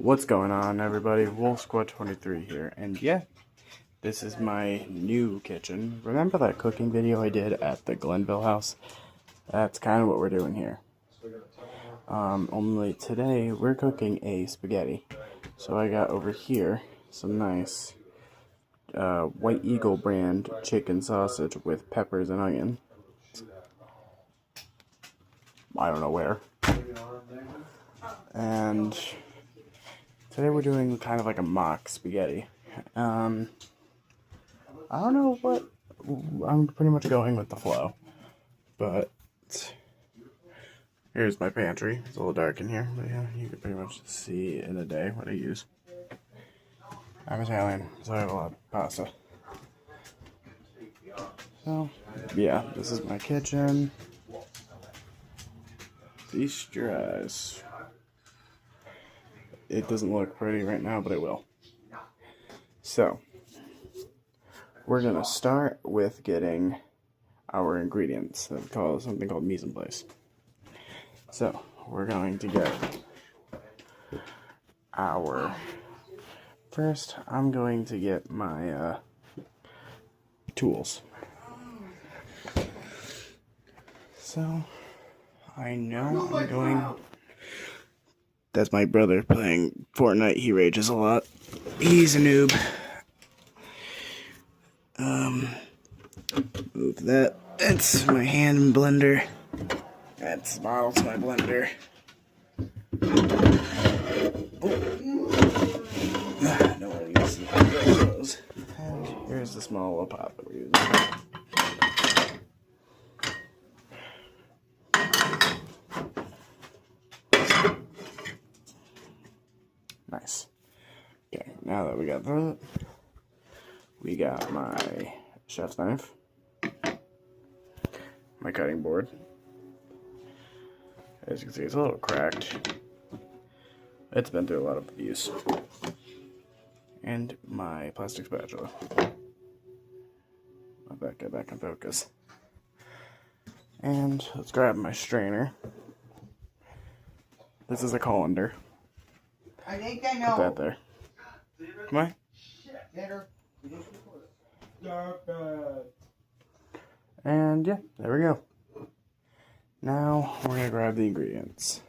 What's going on, everybody? Wolf Squad 23 here, and yeah, this is my new kitchen. Remember that cooking video I did at the Glenville house? That's kind of what we're doing here. Only today we're cooking a spaghetti. So I got over here some nice White Eagle brand chicken sausage with peppers and onion. I don't know where. And today we're doing kind of like a mock spaghetti. I don't know what, I'm pretty much going with the flow. But here's my pantry. It's a little dark in here, but yeah, you can pretty much see in a day what I use. I'm Italian, so I have a lot of pasta. So, yeah, this is my kitchen. Feast your eyes. It doesn't look pretty right now, but it will. So, we're gonna start with getting our ingredients. That's called something called mise en place. So, we're going to get our... First, I'm going to get my tools. So, I know I'm going... That's my brother playing Fortnite. He rages a lot. He's a noob. Move that. That's my hand blender. That's bottles my blender. Don't want to use those. And here's the small little pot that we're using. Nice. Okay, now that we got that, we got my chef's knife, my cutting board. As you can see, it's a little cracked. It's been through a lot of use. And my plastic spatula. Let that get back in focus. And let's grab my strainer. This is a colander. I think I know. Put that there. Come on. And yeah, there we go. Now we're gonna grab the ingredients.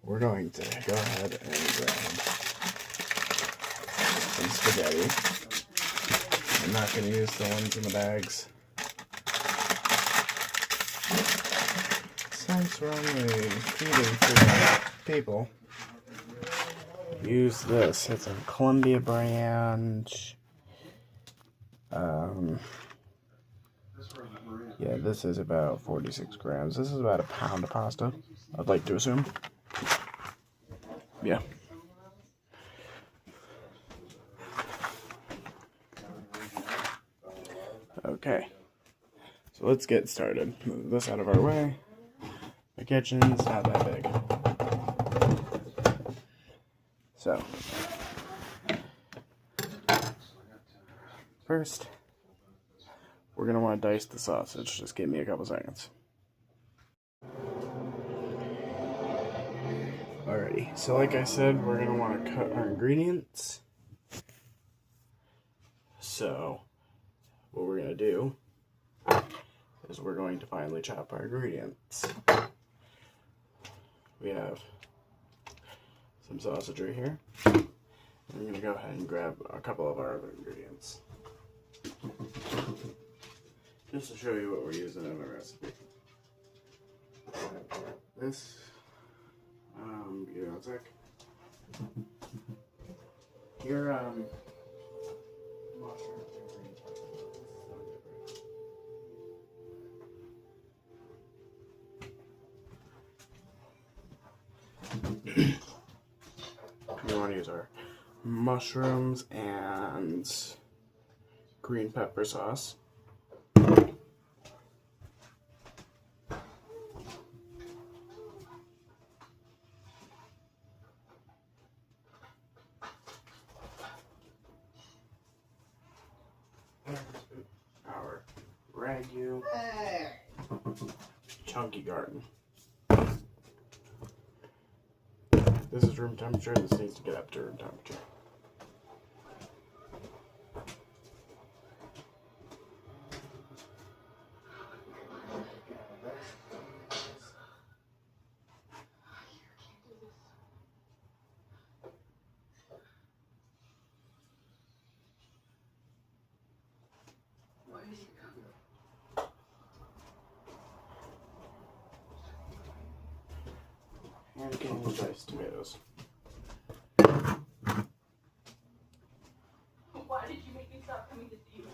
We're going to go ahead and grab some spaghetti. I'm not going to use the ones in the bags, since we're only feeding 3 people. Use this. It's a Columbia brand. Yeah, this is about 46 grams. This is about a pound of pasta, I'd like to assume. Yeah. Okay. So let's get started. Move this out of our way. The kitchen's not that big. So, first, we're going to want to dice the sausage. Just give me a couple seconds. Alrighty, so like I said, we're going to want to cut our ingredients. So, what we're going to do is we're going to finally chop our ingredients. We have some sausage right here. And I'm going to go ahead and grab a couple of our other ingredients. Just to show you what we're using in the recipe. This, you know, it's like, your, we want to use our mushrooms and green pepper sauce. Our ragu. chunky garden. This is room temperature. This needs to get up to room temperature. And getting the diced tomatoes. Why did you make me stop coming to see you?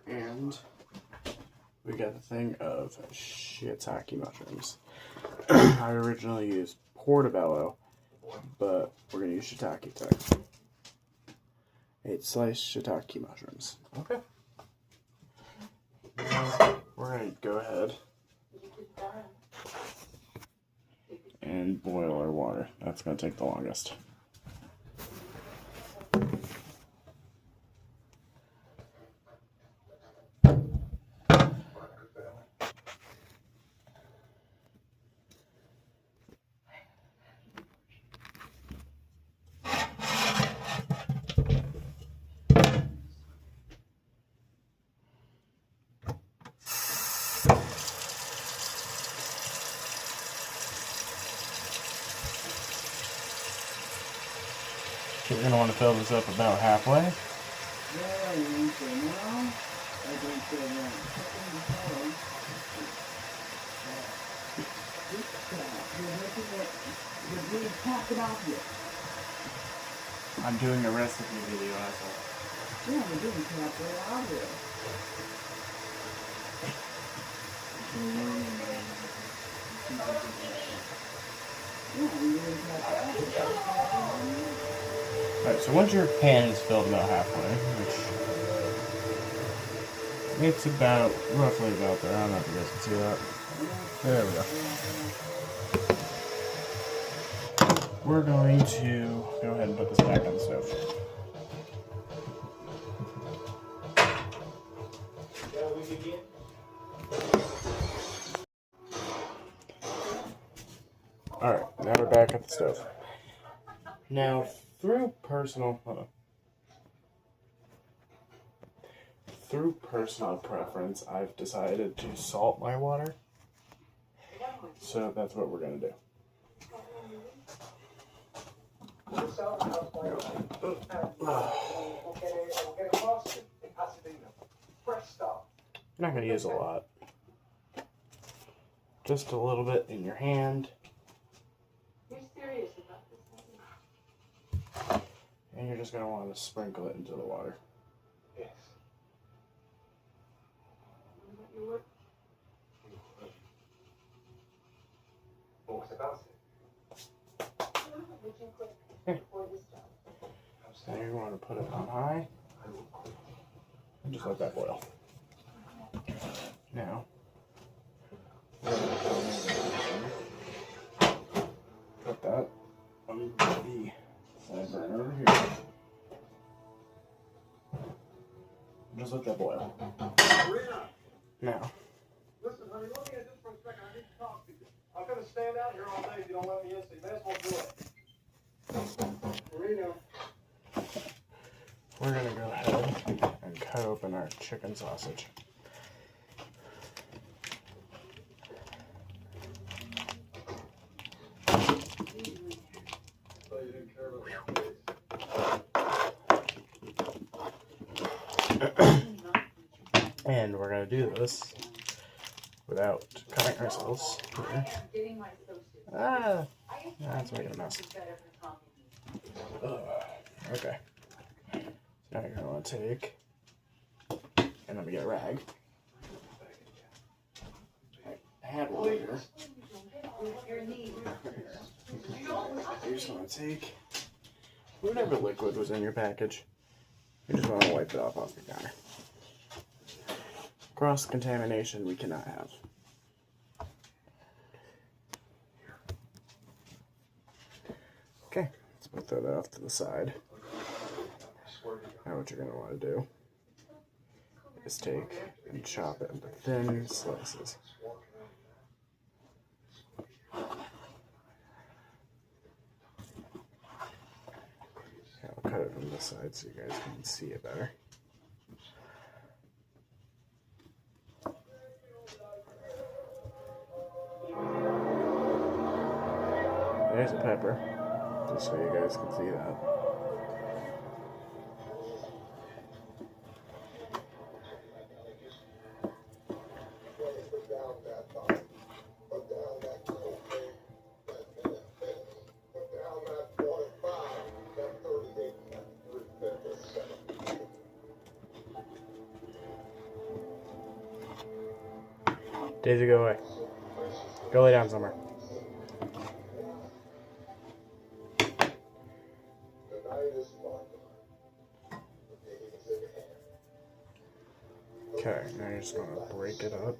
And we got a thing of shiitake mushrooms. I originally used portobello, but we're gonna use shiitake today. 8 sliced shiitake mushrooms. Okay. Now we're gonna go ahead and boil our water. That's gonna take the longest. So we're going to want to fill this up about halfway. Yeah, you think so now? I think so now. You're being popped off yet. I'm doing a recipe video, asshole. Yeah, we're doing popped right out here. Yeah, we're doing popped out here. Alright, so once your pan is filled about halfway, which it's about, roughly about there. I don't know if you guys can see that. There we go. We're going to go ahead and put this back on the stove. Alright, now we're back at the stove. Now, through personal preference, I've decided to salt my water. So that's what we're going to do. You're not going to use a lot. Just a little bit in your hand. You're serious about this? And you're just going to want to sprinkle it into the water. Yes. You would? What about it? Now you want to put it on high. And just let that boil. Now, put that on the side burner over here. Just let that boil. Now, Listen, honey, let me at this for a second. I need to talk to you. I'm going to stand out here all day if you don't let me in, so you may as well do it. Marino. we're going to go ahead and cut open our chicken sausage. So you didn't care about my face. And we're going to do this without cutting ourselves here. Getting my associates. Ah, that's making a mess. Okay. So now you're going to want to take, and let me get a rag. I had one here. You just want to take whatever liquid was in your package. You just want to wipe it off your counter. Cross contamination we cannot have. Okay, let's put that off to the side. Now what you're going to want to do is take and chop it into thin slices. I'll cut it from this side so you guys can see it better. There's a pepper, just so you guys can see that. Daisy, go away. Go lay down somewhere. Okay, now you're just gonna break it up.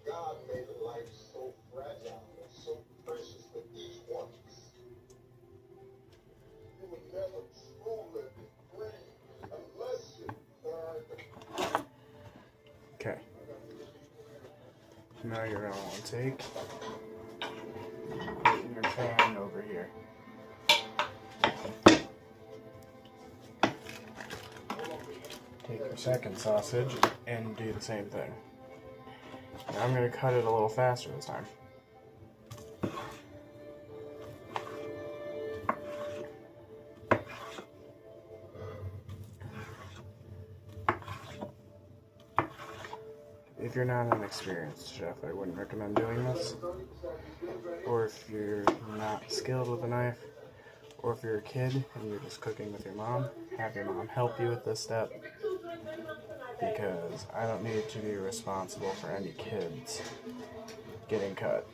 God made life so fragile and so precious with each one. You would never truly be free unless you learned. Okay. Now you're gonna want to take your pan over here. Take your second sausage and do the same thing. Now I'm going to cut it a little faster this time. If you're not an experienced chef, I wouldn't recommend doing this. Or if you're not skilled with a knife, or if you're a kid and you're just cooking with your mom, have your mom help you with this step. Because I don't need to be responsible for any kids getting cut.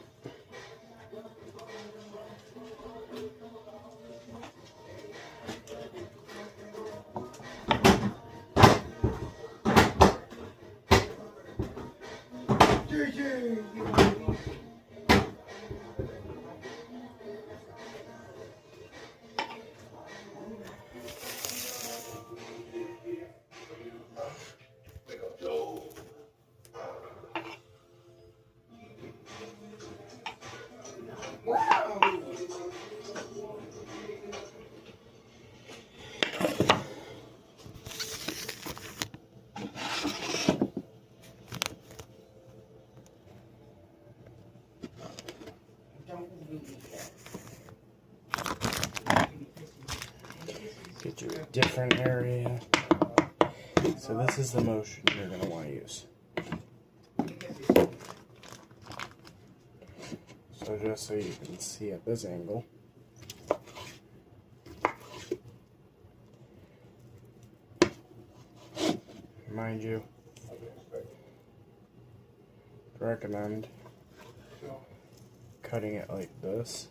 Get you a different area. So this is the motion you're going to want to use. So just so you can see at this angle. Mind you, I recommend cutting it like this,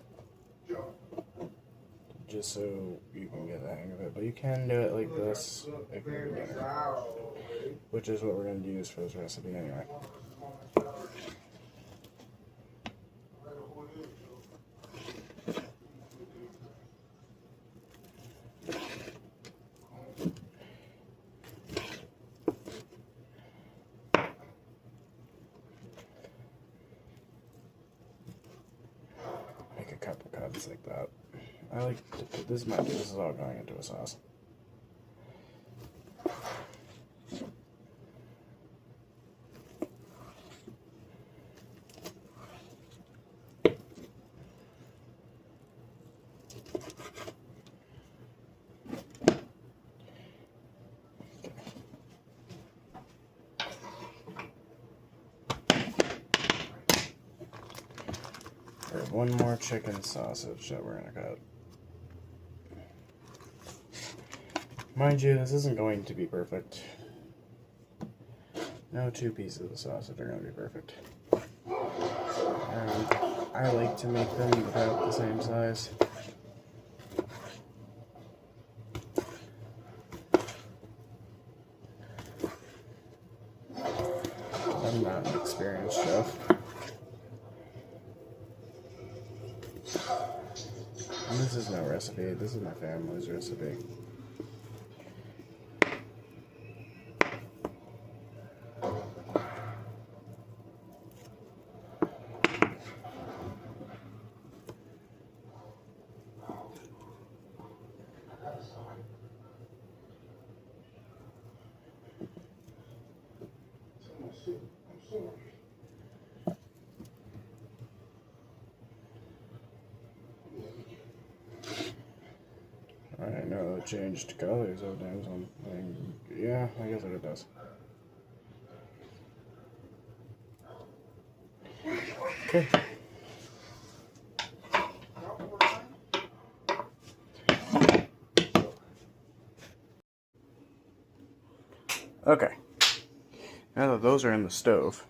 just so you can get the hang of it. But you can do it like this if you're a beginner, which is what we're going to use for this recipe anyway. Make a couple cuts like that. I like to put this is all going into a sauce. We have one more chicken sausage that we're going to cut. Mind you, this isn't going to be perfect. No two pieces of sausage are going to be perfect. And I like to make them about the same size. I'm not an experienced chef. And this is no recipe. This is my family's recipe. I know it changed colors sometimes. Yeah, I guess it does. Okay. Okay. Now that those are in the stove,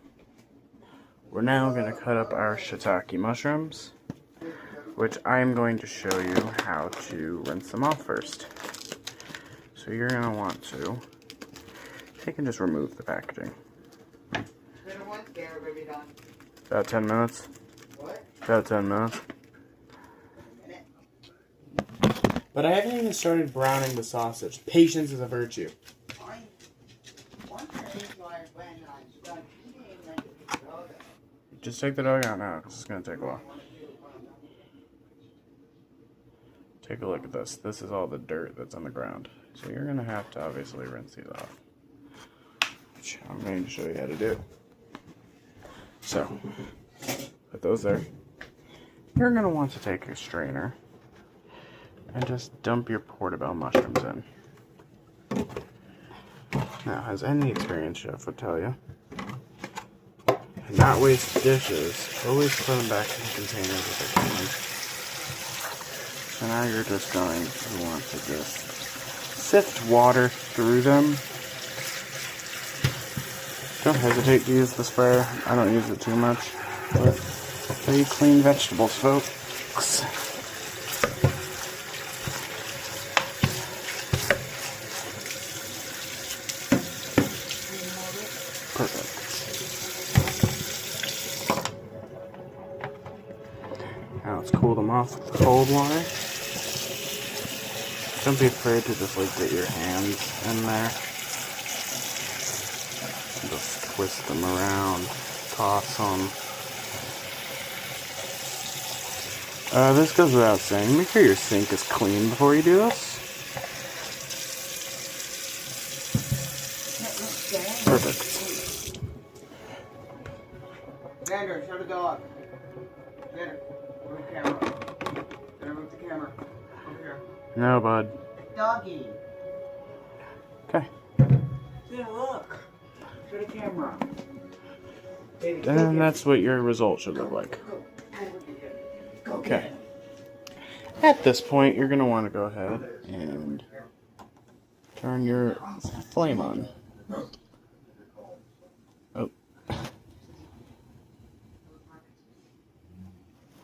we're now going to cut up our shiitake mushrooms, which I'm going to show you how to rinse them off first. So you're going to want to take and just remove the packaging. About 10 minutes. What? About 10 minutes. But I haven't even started browning the sausage. Patience is a virtue. Just take the dog out now, because it's going to take a while. Take a look at this. This is all the dirt that's on the ground. So you're going to have to obviously rinse these off, which I'm going to show you how to do. So, put those there. You're going to want to take a strainer and just dump your portobello mushrooms in. Now, as any experienced chef would tell you, not waste dishes, always put them back in the containers if they can. So now you're just going to want to just sift water through them. Don't hesitate to use the sprayer. I don't use it too much, but they clean vegetables, folks. Perfect. Now let's cool them off with cold water. Don't be afraid to just like get your hands in there. And just twist them around, toss them. This goes without saying. Make sure your sink is clean before you do this. Perfect. Xander, show the dog. Xander, move the camera. Xander, move the camera. Over here. No, bud. Doggy. Okay. Xander, look. Show the camera. And that's what your result should look like. Okay. At this point, you're going to want to go ahead and turn your flame on. Oh.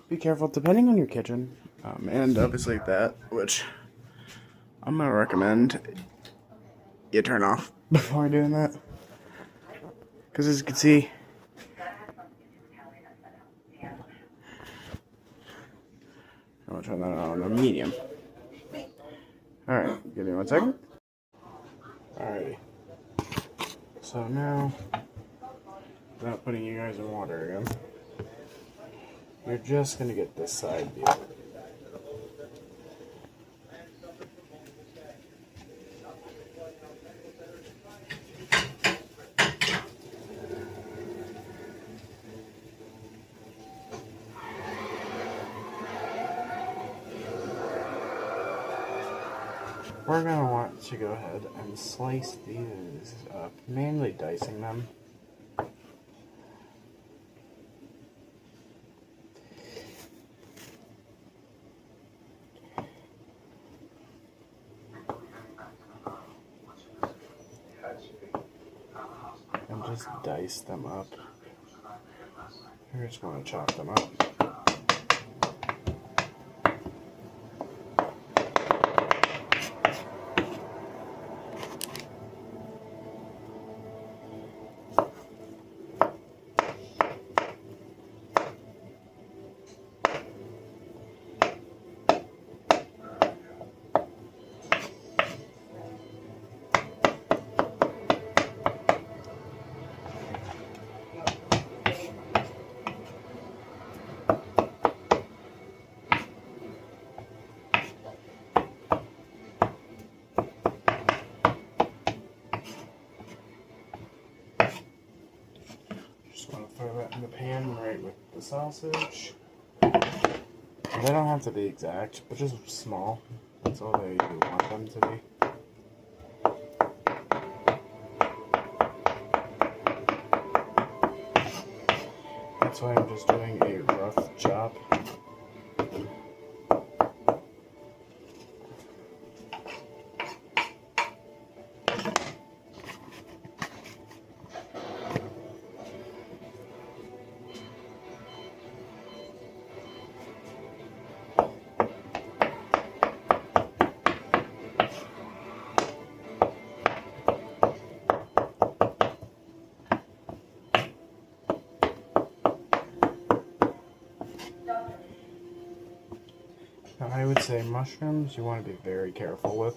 Be careful, depending on your kitchen, and obviously that, which I'm going to recommend you turn off before doing that. Because as you can see, I'm going to turn that on a medium. Alright, give me 1 second. Alrighty. So now, without putting you guys in water again, you're just going to get this side view. We're going to want to go ahead and slice these up, mainly dicing them. And just dice them up. We're just going to chop them up. throw that in the pan right with the sausage. They don't have to be exact, but just small. That's all they want them to be. That's why I'm just doing a rough chop. Now, I would say mushrooms you want to be very careful with.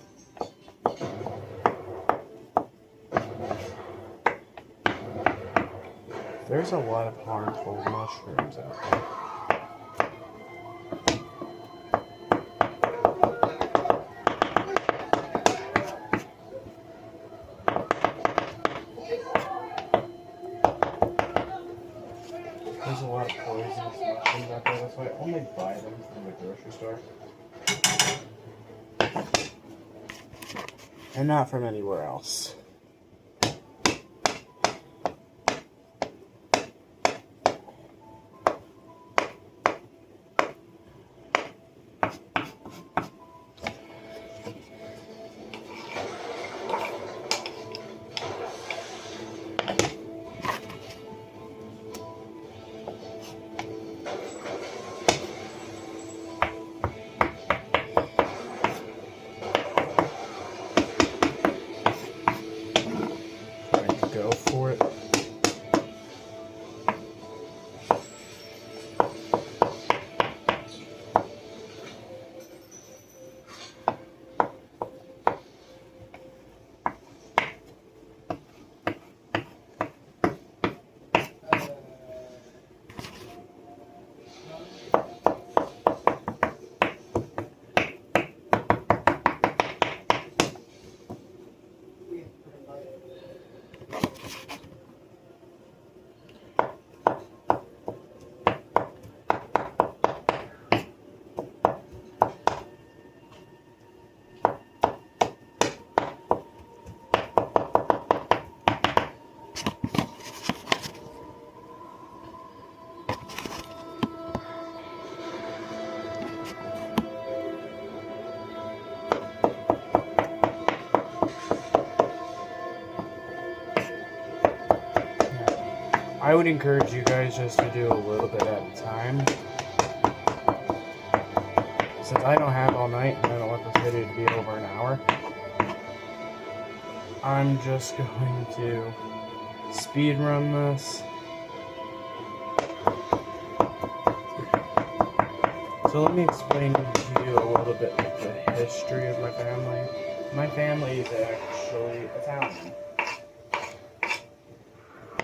There's a lot of harmful mushrooms out there. There's a lot of poisonous mushrooms out there, that's why I only buy them from the grocery store. And not from anywhere else. Go for it. I would encourage you guys just to do a little bit at a time. Since I don't have all night and I don't want this video to be over an hour, I'm just going to speed run this. So let me explain to you a little bit of the history of my family. My family is actually Italian.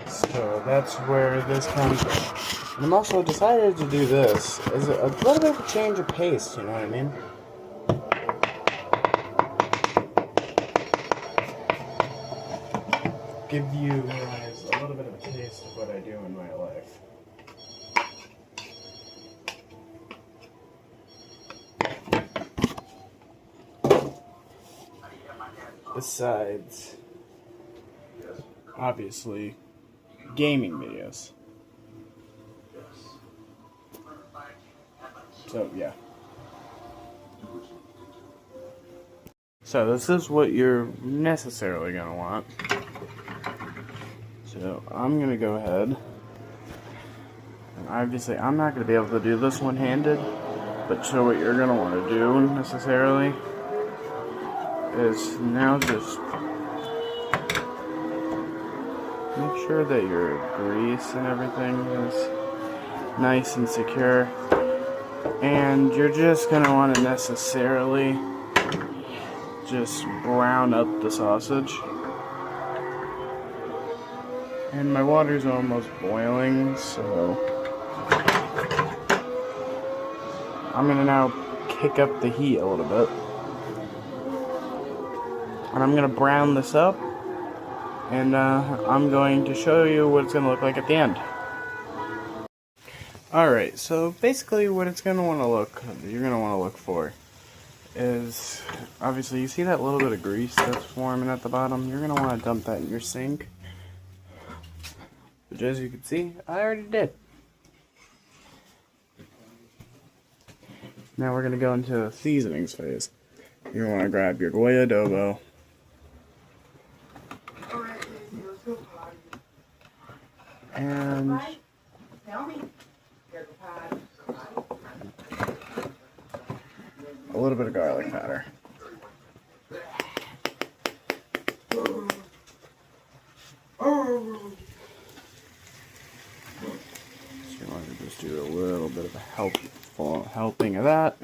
So that's where this comes from. And I'm also decided to do this as a little bit of a change of pace, you know what I mean? Give you guys a little bit of a taste of what I do in my life. Besides, obviously, gaming videos. So, yeah. So, this is what you're necessarily going to want. So, I'm going to go ahead. And obviously, I'm not going to be able to do this one-handed. But so what you're going to want to do, necessarily, is now just make sure that your grease and everything is nice and secure. And you're just going to want to necessarily just brown up the sausage. And my water's almost boiling, so I'm going to now kick up the heat a little bit. And I'm going to brown this up. And I'm going to show you what it's going to look like at the end. Alright, so basically what you're gonna want to look for is, obviously you see that little bit of grease that's forming at the bottom. You're gonna want to dump that in your sink. Which, as you can see, I already did. Now we're gonna go into the seasonings phase. You want to grab your Goya adobo. And Tell me. a little bit of garlic powder. So you want to just do a little bit of a helping of that.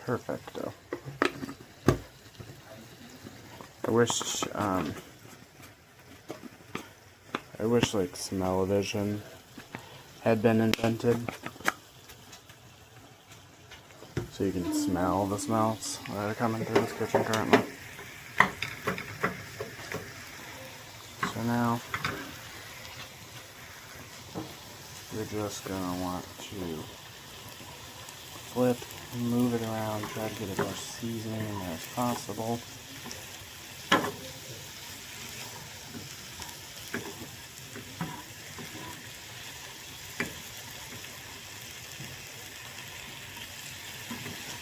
Perfecto. I wish like smell-o-vision had been invented, so you can smell the smells that are coming through this kitchen currently. So now you're just gonna want to flip, move it around, try to get as much seasoning in there as possible.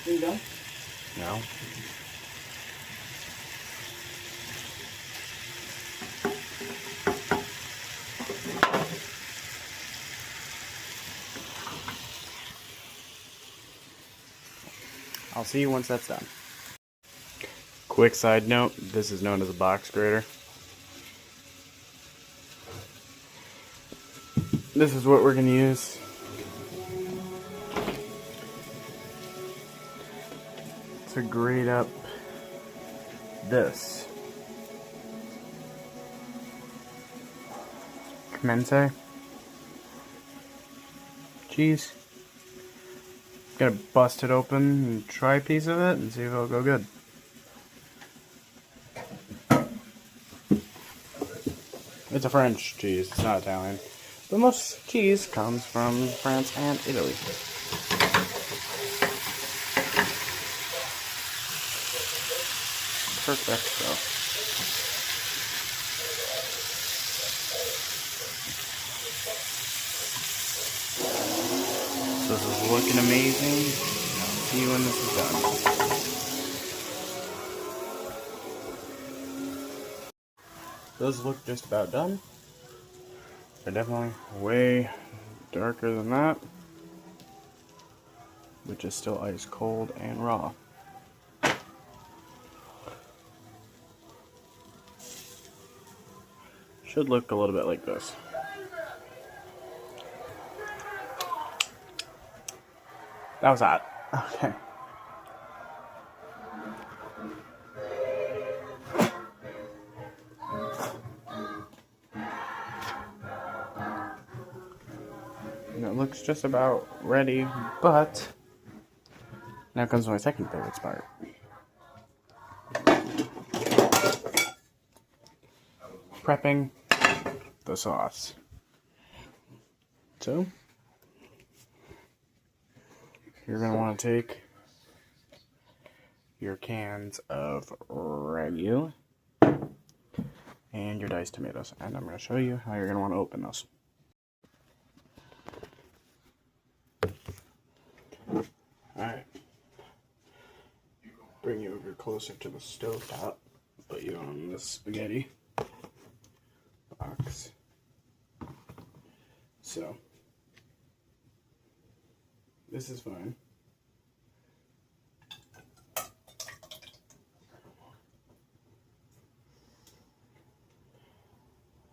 You done? No. I'll see you once that's done. Quick side note, this is known as a box grater. This is what we're going to use to grate up this Commence cheese. Gonna bust it open and try a piece of it and see if it'll go good. It's a French cheese, it's not Italian. But most cheese comes from France and Italy. Perfecto. So this is looking amazing. I'll see you when this is done. Those look just about done. They're definitely way darker than that, which is still ice cold and raw. Should look a little bit like this. That was hot. Okay. And it looks just about ready, but now comes my second favorite part. Prepping the sauce. So you're going to want to take your cans of Ragu and your diced tomatoes, and I'm going to show you how you're going to want to open those. Alright. Bring you over closer to the stove top, put you on the spaghetti box. So this is fine. I'm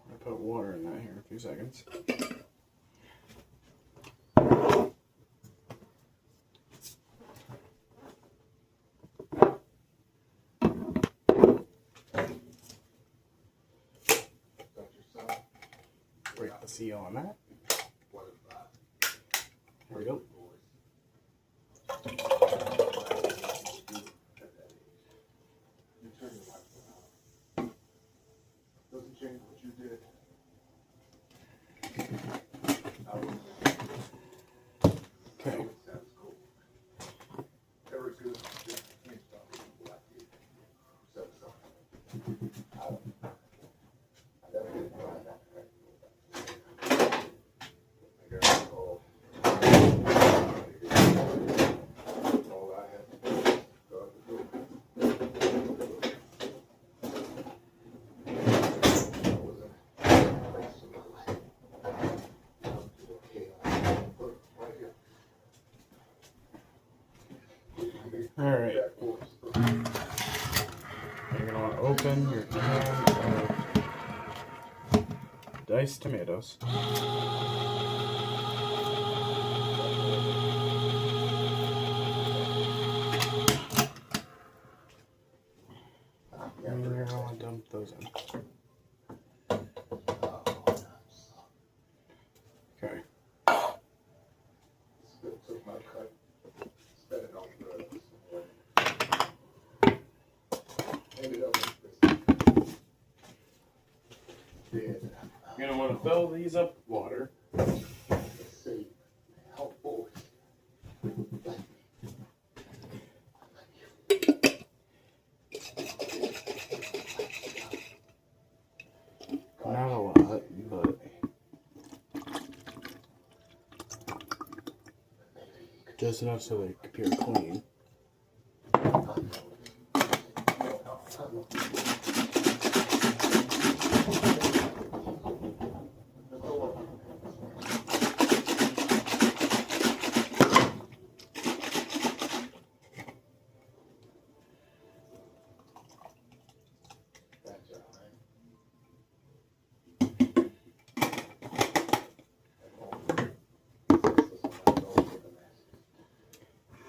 gonna put water in that here in a few seconds. Break the seal on that. There we go. you did. Okay. Sounds cool. Ever good. Can't stop people like you. So sorry. I never did find out. All I had to do was go out the door. I was in a place of my life. Okay, put it right here. All right. That voice. You're gonna want to open your can of diced tomatoes. And you're gonna dump those in. Okay. Still took my cut. Spent it on drugs. Ended up with this. Dead. You're gonna want to fill these up with water. Let's see. Help boys. Not a lot, but just enough so they appear clean.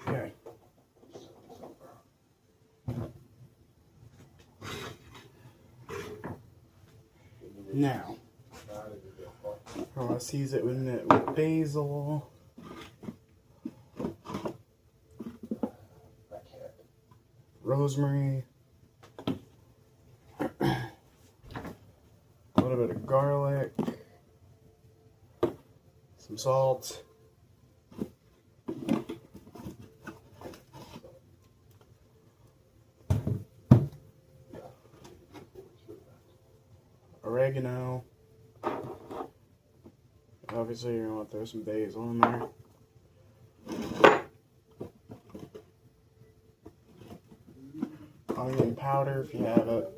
Okay. Now, I want to season it with basil, rosemary, a little bit of garlic, some salt, oregano. Obviously, you're gonna want to throw some basil in there. Onion powder if you have it.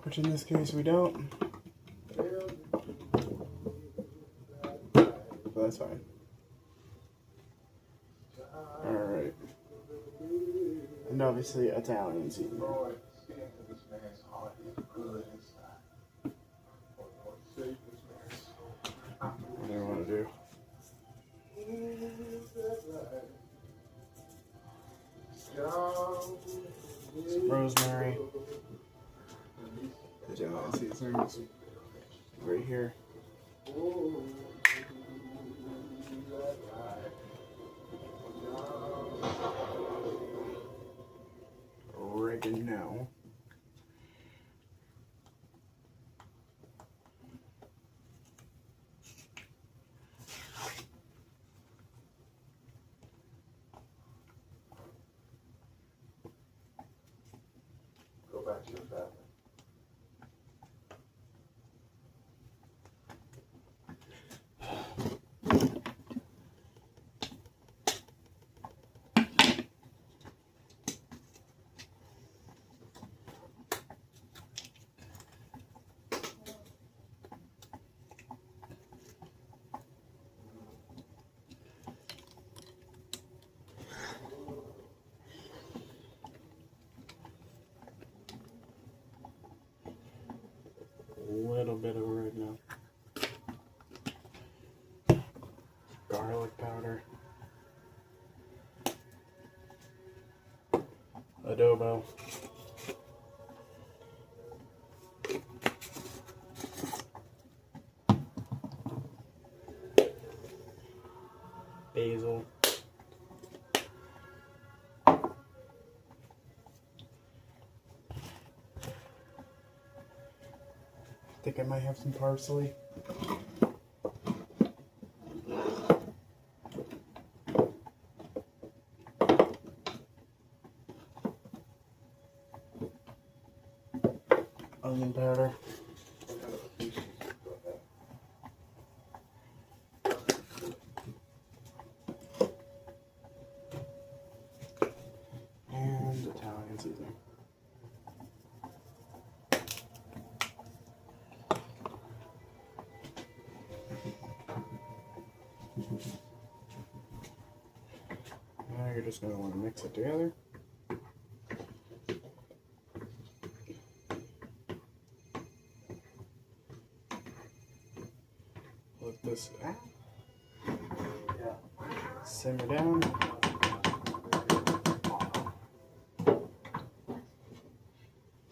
Which in this case we don't. But that's fine. Alright. And obviously Italian seasoning. Boy, skin to this man's heart is good inside. Lord, save this man's soul. What do you want to do? Some rosemary. Italian seasonings. Right here. Oregano. Go back to your family. A little bit of oregano. Garlic powder. Adobo. Basil. think I might have some parsley. Onion powder. And Italian seasoning. Now you're just going to want to mix it together. Let this out. Simmer down. Did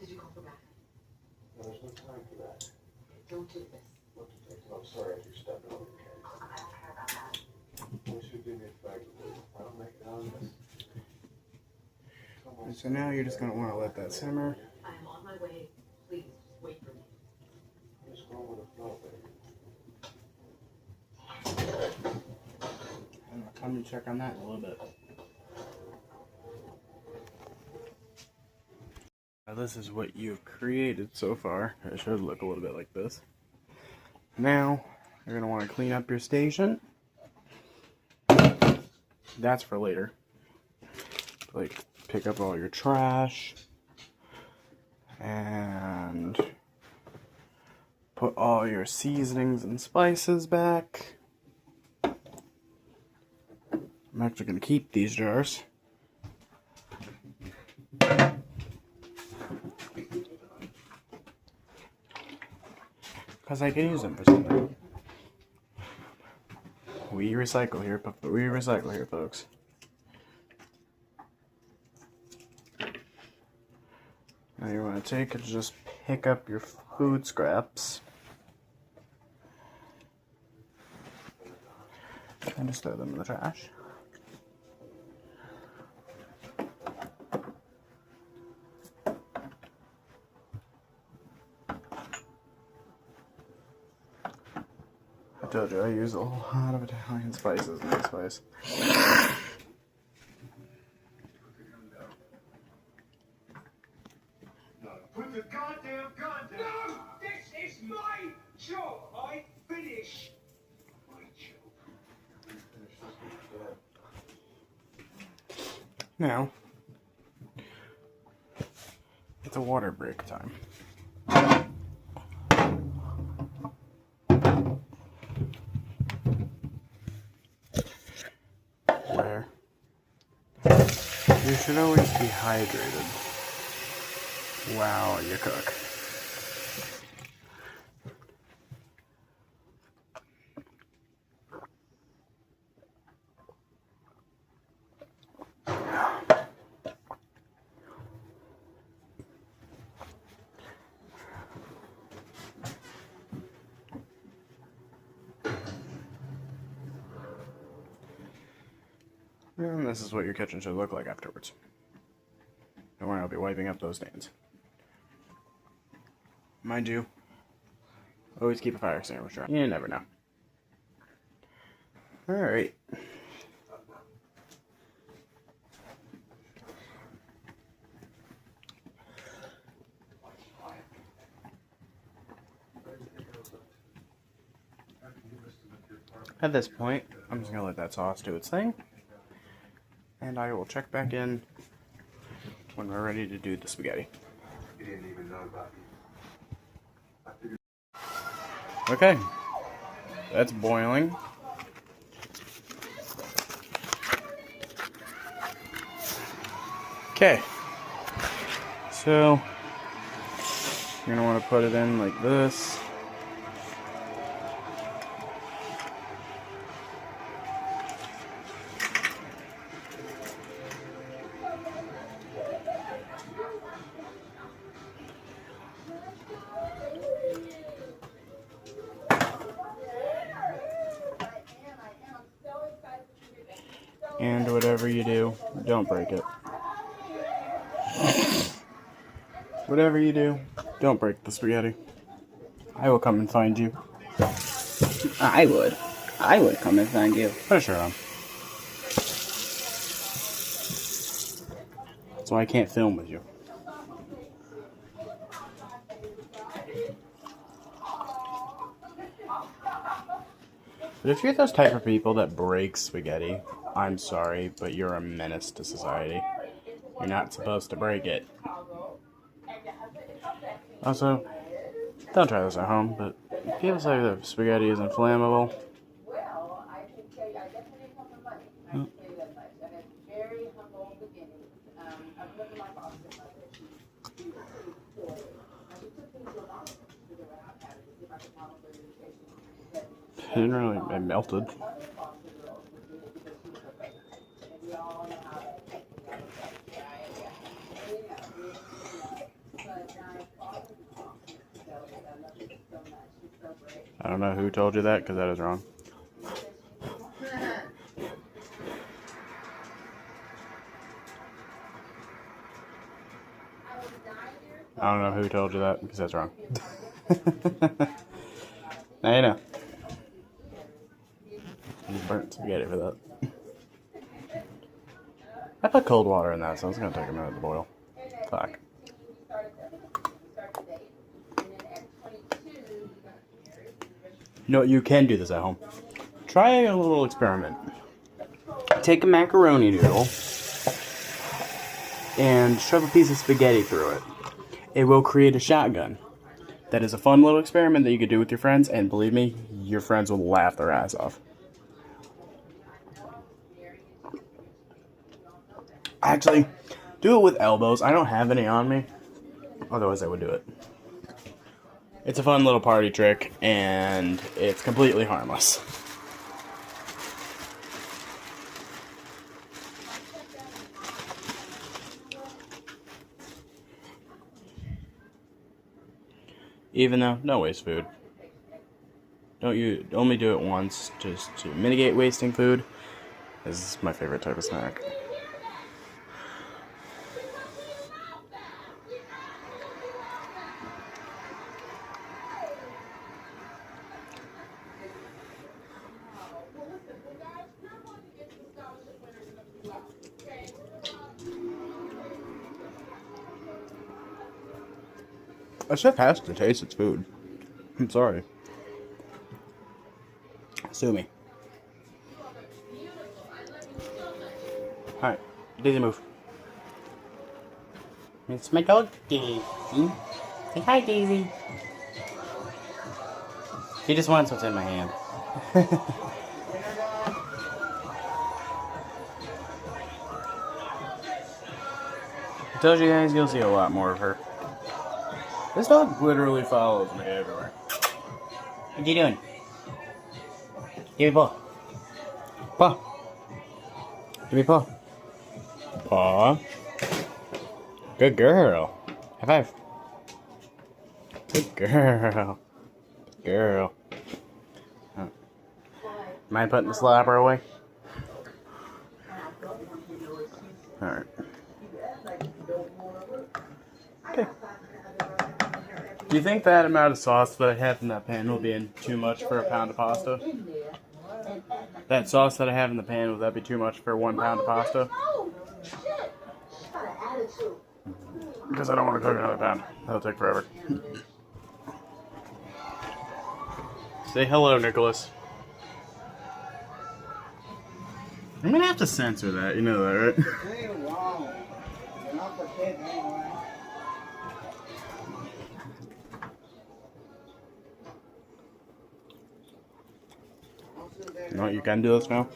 you call for back? No, there's no time for that. Don't do this. What to take? I'm sorry, you're stepping over the case. I don't care about that. Why should you do me a favor, please? I don't make it on this. And so now you're just going to want to let that simmer. I am on my way. Please, just wait for me. I'm just going with the flow, baby. I'm going to come and check on that in a little bit. Now this is what you've created so far. It should look a little bit like this. Now, you're going to want to clean up your station. That's for later. Like, pick up all your trash. And put all your seasonings and spices back. I'm actually going to keep these jars. Because I can use them for something. We recycle here, folks. Now you want to take and just pick up your food scraps. And just throw them in the trash. I told you I use a lot of Italian spices in this place. Put the goddamn gun down! No! This is my job! I finish my job. Now, it's a water break time. Where you should always be hydrated while you cook. And this is what your kitchen should look like afterwards. Don't worry, I'll be wiping up those stains. Mind you, always keep a fire extinguisher on. You never know. Alright. At this point, I'm just going to let that sauce do its thing. And I will check back in when we're ready to do the spaghetti. You didn't even know about you. Okay, that's boiling. Okay, so you're gonna want to put it in like this. And whatever you do, don't break it. Whatever you do, don't break the spaghetti. I will come and find you. I would. I would come and find you. Put a shirt on. That's why I can't film with you. But if you're those type of people that break spaghetti, I'm sorry, but you're a menace to society. You're not supposed to break it. Also, don't try this at home, but people say that spaghetti is inflammable. Well, I can tell you, I definitely come from money. I can tell you that much. I had very humble beginnings. I've lived my foster mother. She was pretty poor. And she took things to a lot of us to figure out how to see if I could model for education. It didn't really, it melted. Other foster girls would do it because she was a favorite. And we all know how that takes the other side. Yeah. But I fostered the foster. So I love her so much. She's so great. I don't know who told you that, because that is wrong. I don't know who told you that, because that's wrong. Now you know. You burnt spaghetti for that. I put cold water in that, so it's going to take a minute to boil. Fuck. You know what, you can do this at home. Try a little experiment. Take a macaroni noodle and shove a piece of spaghetti through it. It will create a shotgun. That is a fun little experiment that you could do with your friends, and believe me, your friends will laugh their ass off. Actually, do it with elbows. I don't have any on me. Otherwise, I would do it. It's a fun little party trick, and it's completely harmless. Even though, don't waste food. Only do it once, just to mitigate wasting food. This is my favorite type of snack. A chef has to taste its food. I'm sorry. Sue me. Alright, Daisy, move. It's my dog, Daisy. Say hi, Daisy. He just wants what's in my hand. I told you guys you'll see a lot more of her. This dog literally follows me everywhere. What you doing? Give me paw. Paw. Give me paw. Paw. Good girl. High five. Good girl. Good girl. Mind putting the slapper away? Alright. Okay. Do you think that amount of sauce that I have in that pan will be too much for a pound of pasta? That sauce that I have in the pan, will that be too much for 1 pound of pasta? Because I don't want to cook another pound. That'll take forever. Say hello, Nicholas. I'm gonna have to censor that, you know that, right? They ain't wrong. They're not for kids anyway. You know what, you can do this now?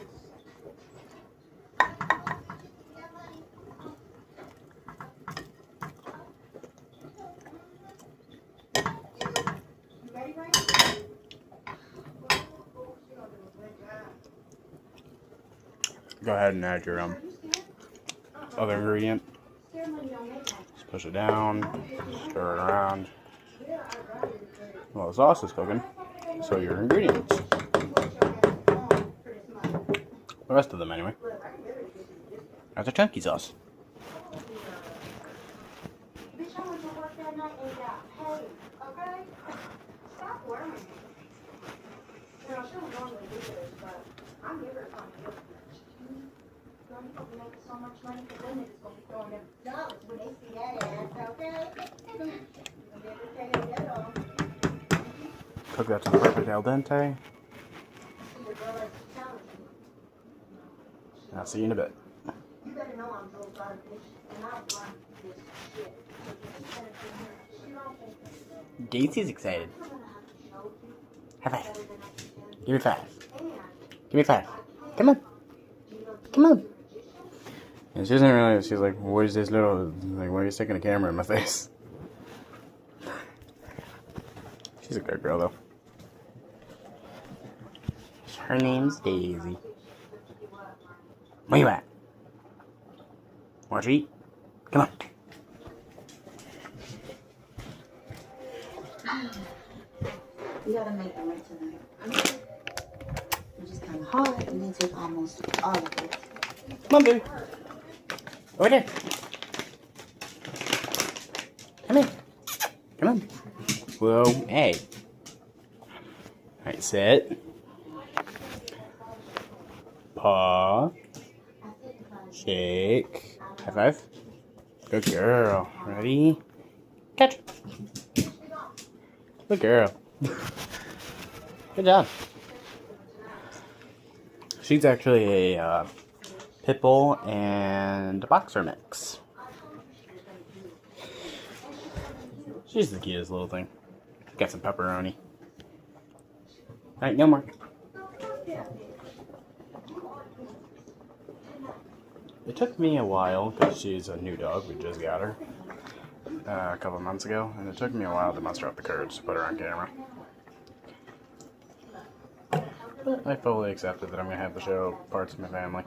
Go ahead and add your other ingredient. Just push it down, stir it around. Well, the sauce is cooking, so your ingredients. The rest of them, anyway. That's a chunky sauce. Bitch, I went to work that night and got paid, okay? stop worrying. You know, she'll normally do this, but I'm never going to work much. Girl, you gonna be making so much money for them niggas gonna be throwing them dollars when they see that ass, okay? You're gonna be able to pay your debt off. Cook that to the perfect al dente. See the girl that's talented. I'll see you in a bit. You better know I'm Joe Garbage, and I run this shit. So you better do her. She don't think that. Daisy's excited. I'm gonna have to show you High five. better than I can. Give me 5. And Give me 5. Come on. Come on. And she doesn't realize, she's like, where's this little, like, why are you sticking a camera in my face? She's a good girl, though. Her name's Daisy. Where you at? Want to eat? Come on. We gotta make it right tonight. I mean, we just kind of hard and then take almost all of it. Come on, baby. Over there. Come in. Come on. Whoa, hey. Alright, sit. Paw. Shake. High five. Good girl. Ready? Catch. Good girl. Good job. She's actually a pit bull and a boxer mix. She's the cutest little thing. Got some pepperoni. Alright, no more. It took me a while because she's a new dog. We just got her a couple months ago, and it took me a while to muster up the courage to put her on camera. But I fully accepted that I'm going to have to show parts of my family.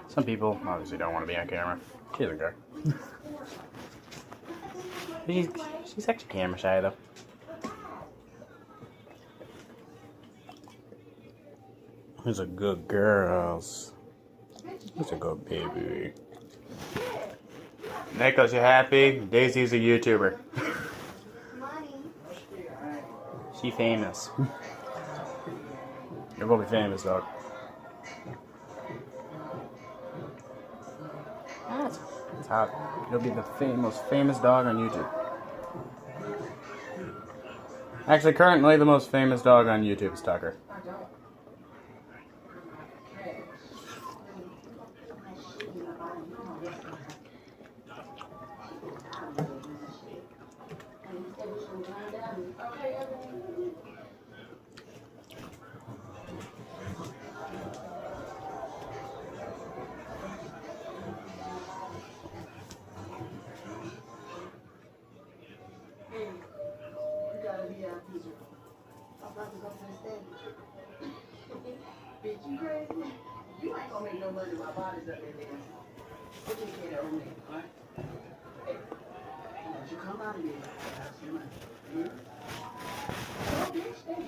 Some people obviously don't want to be on camera. She doesn't care. She's actually camera shy though. Who's a good girl? Who's a good baby? Nicholas, you happy? Daisy's a YouTuber. She famous. You're gonna be famous, dog. That's hot. You'll be the most famous dog on YouTube. Actually, currently the most famous dog on YouTube is Tucker. Bitch, you crazy? You ain't gonna make no money. My body's up there dancing. We'll take care of that room, alright? Hey, once you come out of here, I have some money. Oh, bitch, hey.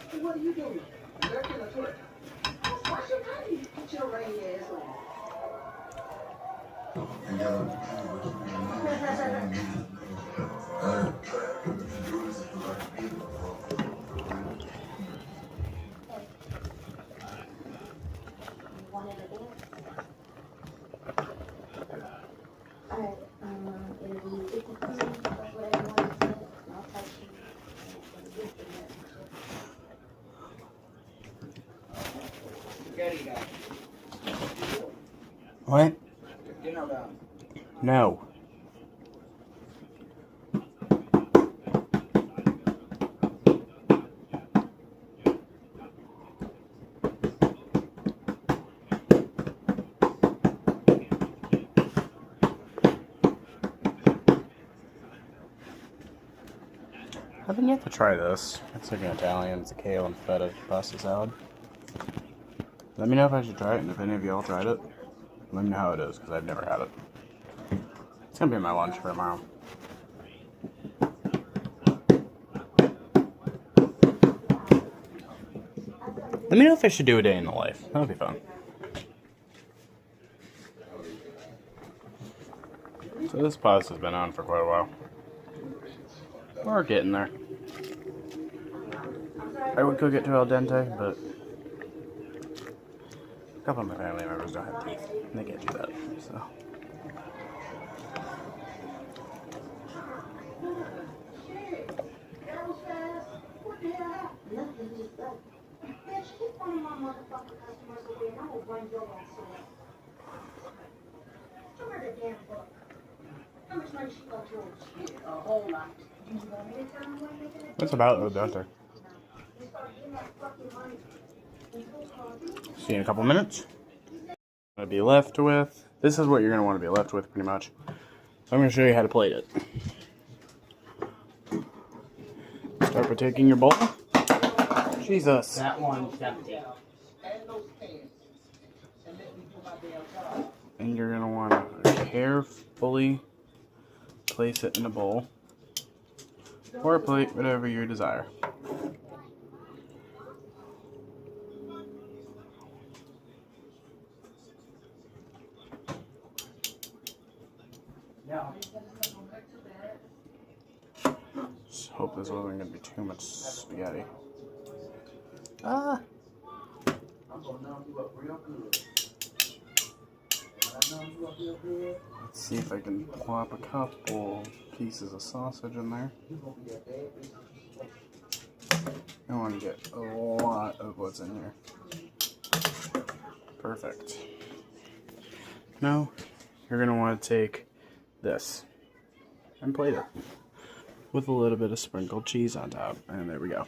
Hey, what are you doing? Lurking or twerking? Wash your body. Get your rainy ass Wanted to dance? Alright, it'll be 50 clean, that's what everyone said, and I'll touch you. Get it, guys. What? Dinner bell. No. I've been yet to try this. It's like an Italian. It's a kale and feta pasta salad. Let me know if I should try it, and if any of y'all tried it, let me know how it is, because I've never had it. It's gonna be my lunch for tomorrow. Let me know if I should do a day in the life. That would be fun. So this pasta's been on for quite a while. We're getting there. I would cook it to al dente, but a couple of my family members don't have teeth, and they can't do that, so. That was fast. What the hell happened? Nothing, just that. Bitch, keep one of my motherfucking customers away and I'm gonna run your ass away. Show her the damn book. How much money she gonna charge? A whole lot. You want me to tell him what making it? What's about al dente? You start getting that fucking money. See you in a couple minutes. Gonna be left with. This is what you're gonna want to be left with, pretty much. So I'm gonna show you how to plate it. Start by taking your bowl. Jesus. That one's empty. And those cans. And let me do my damn job. And you're gonna want to carefully place it in a bowl or a plate, whatever your desire. Now, Just hope this wasn't gonna be too much spaghetti. Ah. I'm gonna numb you up real good. When I numb you up real good, Let's see if I can plop a couple pieces of sausage in there. you're gonna be a bad bitch. I want to get a lot of what's in here. Perfect. Now, you're going to want to take this and plate it with a little bit of sprinkled cheese on top. And there we go.